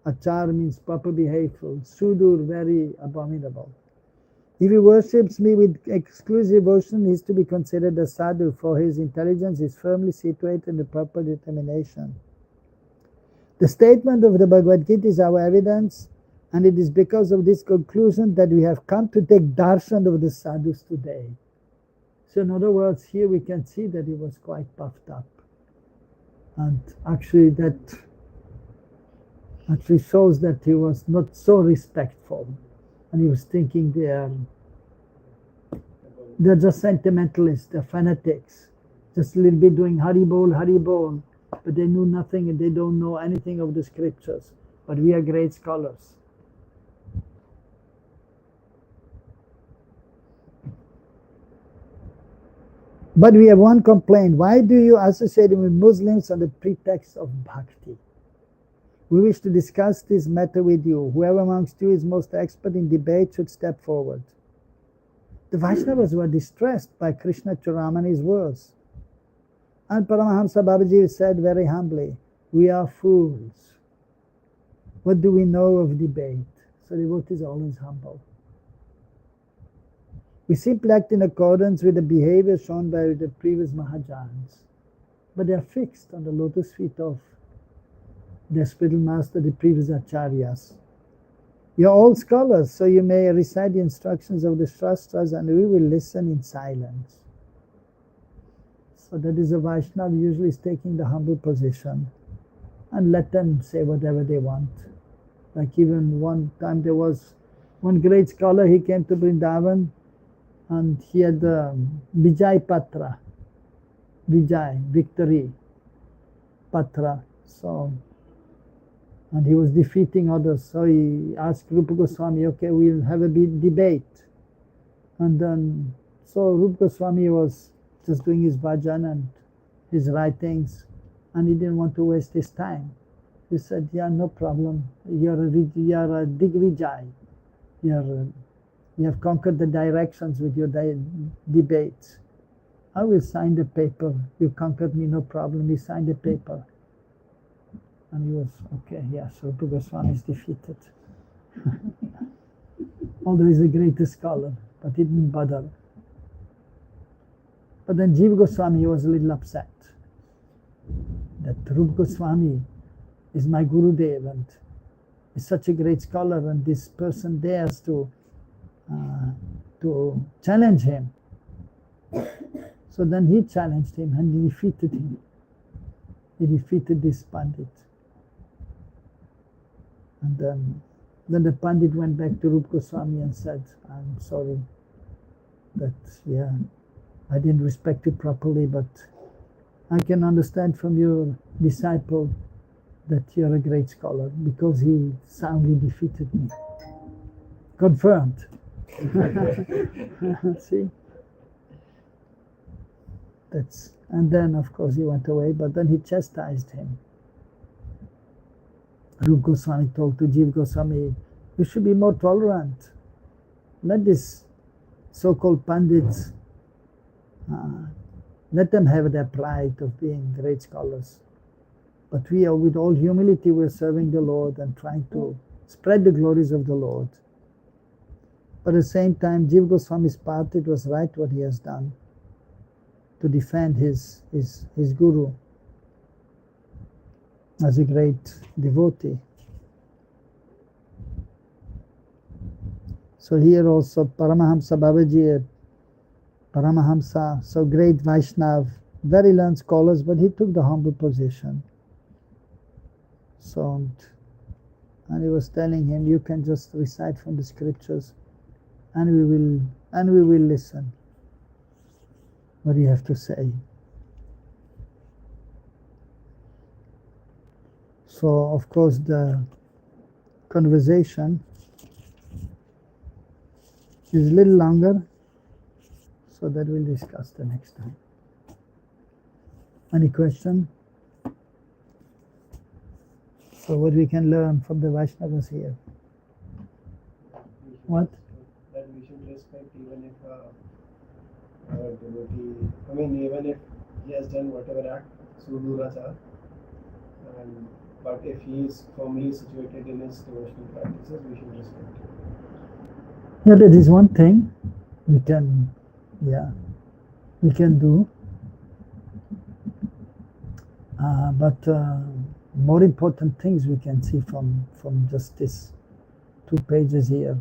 Achar means proper behaviour, sudur, very abominable. If he worships me with exclusive devotion, he is to be considered a sadhu, for his intelligence is firmly situated in the proper determination. The statement of the Bhagavad Gita is our evidence, and it is because of this conclusion that we have come to take darshan of the sadhus today. So in other words, here we can see that he was quite puffed up. And actually that shows that he was not so respectful. And he was thinking they're just sentimentalists, they're fanatics. Just a little bit doing Haribol, but they knew nothing and they don't know anything of the scriptures. But we are great scholars. But we have one complaint. Why do you associate with Muslims on the pretext of bhakti? We wish to discuss this matter with you. Whoever amongst you is most expert in debate should step forward. The Vaishnavas were distressed by Krishna Churamani's words. And Paramahamsa Babaji said very humbly, "We are fools. What do we know of debate?" So devotees are always humble. We simply act in accordance with the behavior shown by the previous Mahajans. But they are fixed on the lotus feet of their spiritual master, the previous Acharyas. You are all scholars, so you may recite the instructions of the Shastras and we will listen in silence. So that is a Vaishnava usually is taking the humble position. and let them say whatever they want. Like even one time there was one great scholar, he came to Vrindavan and he had the Vijay Patra, Vijay, victory Patra. So, and he was defeating others. So he asked Rupa Goswami, okay, we'll have a big debate. And then, so Rupa Goswami was just doing his bhajan and his writings, and he didn't want to waste his time. He said, yeah, no problem. You're a Digvijay. You have conquered the directions with your debates. I will sign the paper. You conquered me, no problem. He signed the paper. And he was, okay, yes, Rupa Goswami is defeated. Although he's the greatest scholar, but he didn't bother. But then Jiva Goswami, he was a little upset that Rupa Goswami is my Gurudev and is such a great scholar, and this person dares to challenge him. So then he challenged him and he defeated him. He defeated this Pandit. And then the Pandit went back to Rupa Goswami and said, I'm sorry that, yeah, I didn't respect you properly, but I can understand from your disciple that you're a great scholar because he soundly defeated me. Confirmed. See? And then of course he went away, but then he chastised him. Rupa Goswami told to Jiva Goswami, you should be more tolerant. Let these so-called Pandits, let them have their pride of being great scholars. But we are, with all humility, we're serving the Lord and trying to spread the glories of the Lord. But at the same time, Jiva Goswami's part, it was right what he has done to defend his Guru as a great devotee. So here also Paramahamsa Babaji, Paramahamsa, so great Vaishnav, very learned scholars, but he took the humble position. So, and he was telling him, you can just recite from the scriptures and we will listen what you have to say. So of course the conversation is a little longer, so that we'll discuss the next time. Any question? So what we can learn from the Vaishnavas here? What? That we should respect even if our devotee, even if he has done whatever act, Sudurachar, but if he is firmly situated in his devotional practices, we should respect him. Yeah, that is one thing we can do. But more important things we can see from just this 2 pages here.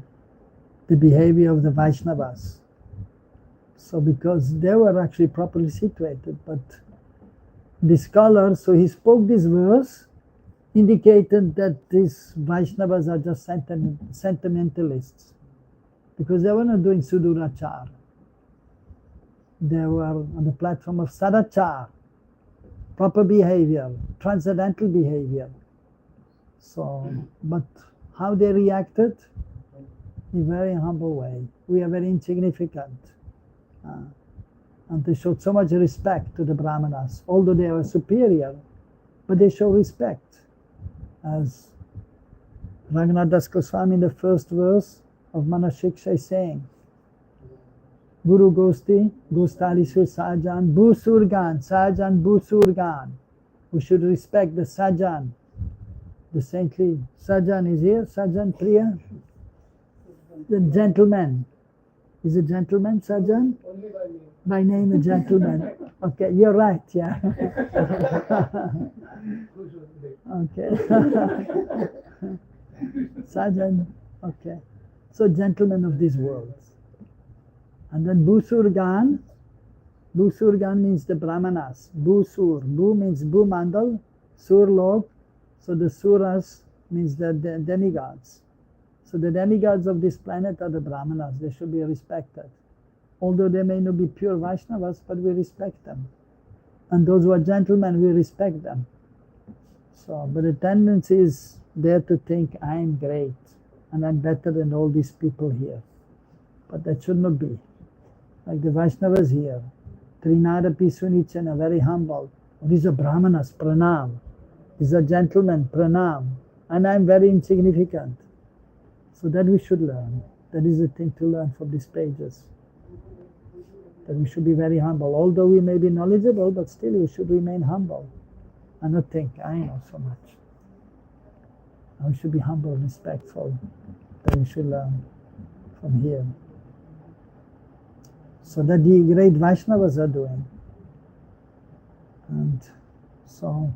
The behavior of the Vaishnavas. So because they were actually properly situated, but the scholar, so he spoke this verse, indicated that these Vaishnavas are just sentimentalists. Because they were not doing Sudurachar. They were on the platform of Sadachar, proper behavior, transcendental behavior. So, but how they reacted? In a very humble way. We are very insignificant. And they showed so much respect to the Brahmanas, although they were superior, but they show respect. As Raghunath Das Goswami in the first verse of Manashiksha is saying, Guru Gosti, Gostali Sur Sajan, Bhusurgan, Sajan Bhusurgan. We should respect the Sajan, the saintly. Sajan is here, Sajan Priya, the gentleman. Is a gentleman, Sajan? Only by name. By name, a gentleman. Okay, you're right, yeah. Okay. Sajan, okay. So, gentlemen of this world. And then Bhusurgan. Bhusurgan means the Brahmanas. Bhusur. Bhu means Bhumandal. Sur Lok. So the Suras means the demigods. So the demigods of this planet are the Brahmanas. They should be respected. Although they may not be pure Vaishnavas, but we respect them. And those who are gentlemen, we respect them. So, but the tendency is there to think, I am great and I'm better than all these people here. But that should not be. Like the Vaishnavas here, Trinada Pisunichana, very humble. These are Brahmanas, pranam. These are gentlemen, pranam. And I'm very insignificant. So that we should learn. That is the thing to learn from these pages. That we should be very humble. Although we may be knowledgeable, but still we should remain humble. And not think, I know so much. And we should be humble, respectful. That we should learn from here. So that the great Vaishnavas are doing. And so,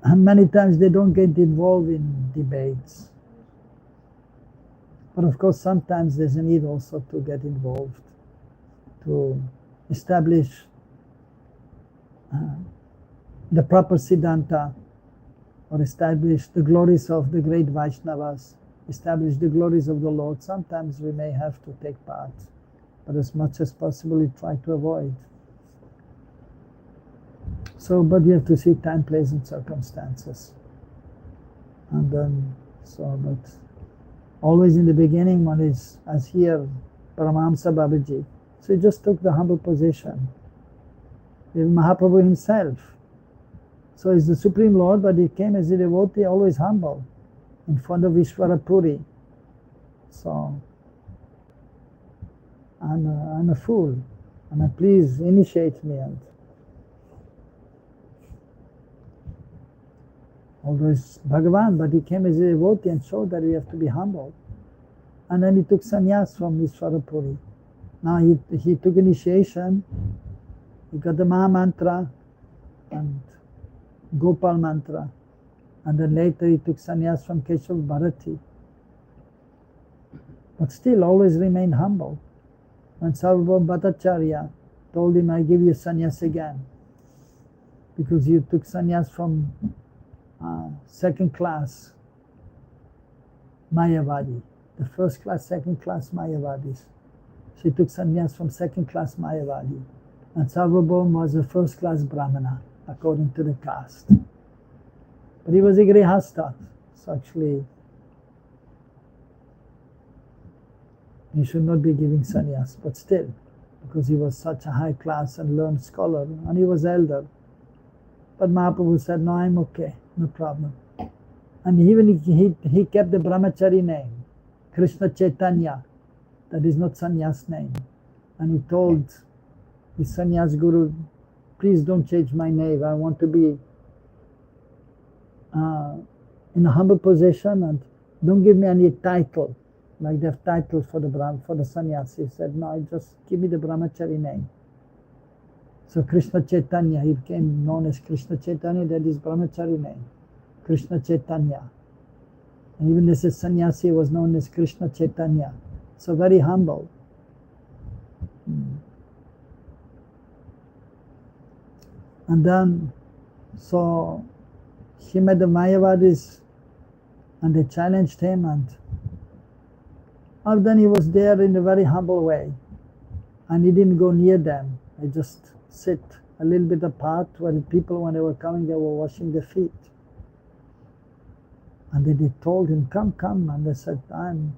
and many times they don't get involved in debates. But of course, sometimes there's a need also to get involved, to establish the proper Siddhanta, or establish the glories of the great Vaishnavas, establish the glories of the Lord. Sometimes we may have to take part, but as much as possible we try to avoid. So, but you have to see time, place and circumstances. And then, but always in the beginning one is, as here, Paramahamsa Babaji. So he just took the humble position. Even Mahaprabhu himself. So he's the Supreme Lord, but he came as a devotee, always humble, in front of Ishvara Puri. So, I'm a fool. And please initiate me. And although it's Bhagavan, but he came as a devotee and showed that we have to be humble. And then he took sannyas from Ishvara Puri. Now he took initiation, he got the Maha Mantra and Gopal Mantra. And then later he took sannyas from Keshav Bharati. But still always remained humble. When Sarvabhauma Bhattacharya told him, I give you sannyas again, because you took sannyas from second class Mayavadi, the first class, second class Mayavadis. She took sannyas from second class Mayavadi. And Sarvabhauma was a first class Brahmana, according to the caste. But he was a Grihastha, so actually he should not be giving sannyas, but still, because he was such a high class and learned scholar, and he was elder. But Mahaprabhu said, no, I'm okay, no problem. And even he kept the brahmachari name, Krishna Chaitanya, that is not sannyas name. And he told his sannyas guru, please don't change my name, I want to be in a humble position, and don't give me any title, like they have titles for the sannyas. He said, no, just give me the brahmachari name. So Krishna Chaitanya, he became known as Krishna Chaitanya, that is brahmachari name, Krishna Chaitanya. And even as a sannyasi was known as Krishna Chaitanya. So very humble. And then, so he met the Mayavadis and they challenged him, and then he was there in a very humble way. And he didn't go near them. He just sit a little bit apart where the people, when they were coming, they were washing their feet. And they told him, come. And they said, I'm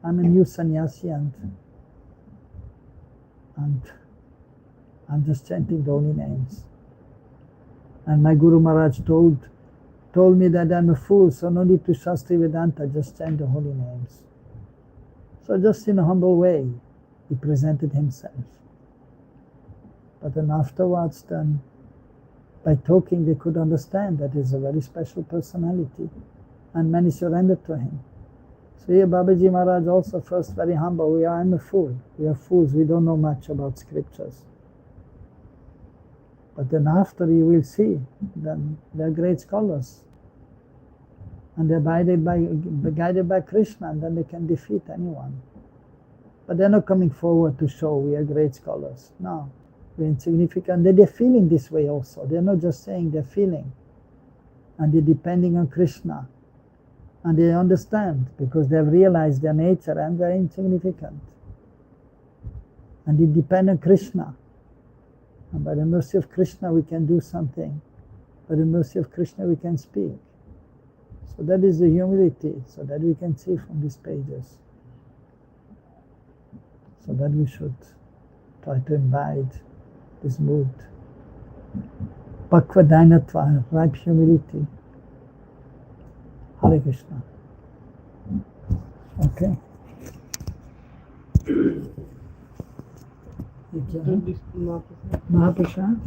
a new sannyasi and I'm just chanting the holy names. And my Guru Maharaj told me that I'm a fool, so no need to Shastri Vedanta, just chant the holy names. So just in a humble way, he presented himself. But then afterwards, by talking, they could understand that he's a very special personality, and many surrendered to him. So here Babaji Maharaj also first very humble. I'm a fool. We are fools. We don't know much about scriptures. But then after you will see, then they're great scholars. And they're guided by Krishna, and then they can defeat anyone. But they're not coming forward to show we are great scholars. No, we're insignificant. They're feeling this way also. They're not just saying, they're feeling. and they're depending on Krishna. And they understand because they have realized their nature and they're insignificant. And they depend on Krishna. And by the mercy of Krishna we can do something. By the mercy of Krishna we can speak. So that is the humility, so that we can see from these pages. So that we should try to imbibe this mood. Pakva Dainatva, ripe humility. Hare Krishna. Okay. Mahaprasad.